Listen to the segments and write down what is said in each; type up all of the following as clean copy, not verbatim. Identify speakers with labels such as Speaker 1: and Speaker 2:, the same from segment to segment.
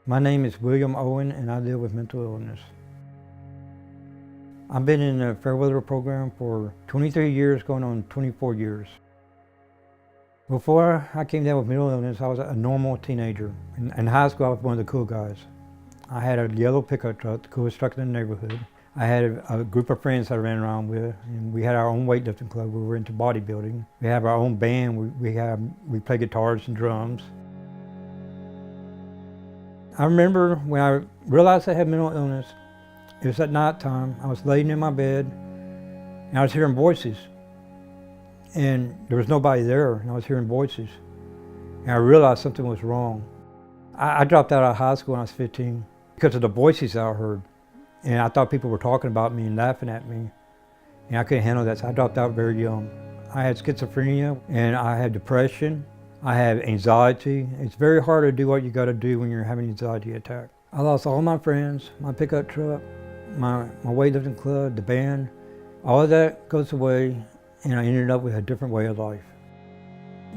Speaker 1: My name is William Owen and I deal with mental illness. I've been in the Fairweather program for 23 years, going on 24 years. Before I came down with mental illness, I was a normal teenager. In high school, I was one of the cool guys. I had a yellow pickup truck, the coolest truck in the neighborhood. I had a group of friends that I ran around with, and we had our own weightlifting club. We were into bodybuilding. We have our own band. We play guitars and drums. I remember when I realized I had mental illness, it was at night time. I was laying in my bed and I was hearing voices. And there was nobody there, and I was hearing voices. And I realized something was wrong. I dropped out of high school when I was 15 because of the voices I heard. And I thought people were talking about me and laughing at me. And I couldn't handle that, so I dropped out very young. I had schizophrenia and I had depression. I have anxiety. It's very hard to do what you got to do when you're having an anxiety attack. I lost all my friends, my pickup truck, my weightlifting club, the band. All of that goes away, and I ended up with a different way of life.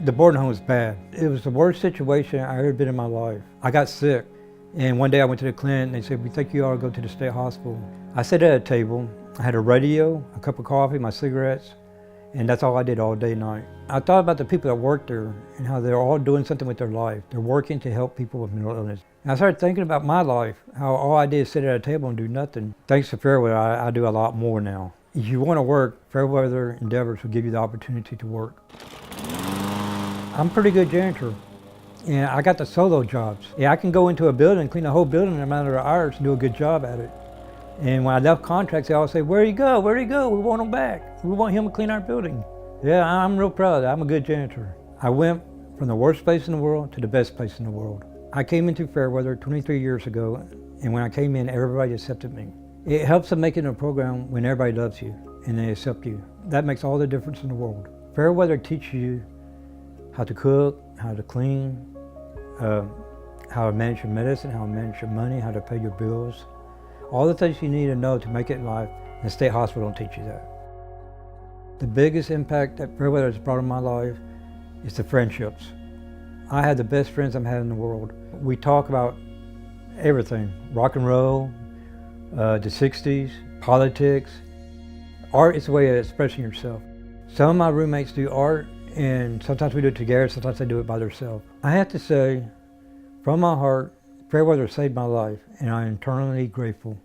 Speaker 1: The boarding home was bad. It was the worst situation I ever been in my life. I got sick, and one day I went to the clinic and they said, "We think you ought to go to the state hospital." I sat at a table. I had a radio, a cup of coffee, my cigarettes, and that's all I did all day and night. I thought about the people that worked there and how they're all doing something with their life. They're working to help people with mental illness. And I started thinking about my life, how all I did is sit at a table and do nothing. Thanks to Fairweather, I do a lot more now. If you want to work, Fairweather endeavors will give you the opportunity to work. I'm a pretty good janitor, and I got the solo jobs. Yeah, I can go into a building, clean the whole building in a matter of hours and do a good job at it. And when I left contracts, they always say, "Where'd he go? Where'd he go? We want him back. We want him to clean our building." Yeah, I'm real proud of that. I'm a good janitor. I went from the worst place in the world to the best place in the world. I came into Fairweather 23 years ago, and when I came in, everybody accepted me. It helps to make it a program when everybody loves you and they accept you. That makes all the difference in the world. Fairweather teaches you how to cook, how to clean, how to manage your medicine, how to manage your money, how to pay your bills. All the things you need to know to make it in life, and the state hospital don't teach you that. The biggest impact that Fairweather has brought in my life is the friendships. I have the best friends I've had in the world. We talk about everything, rock and roll, the 60s, politics. Art is a way of expressing yourself. Some of my roommates do art, and sometimes we do it together, sometimes they do it by themselves. I have to say, from my heart, Fairweather saved my life, and I'm eternally grateful.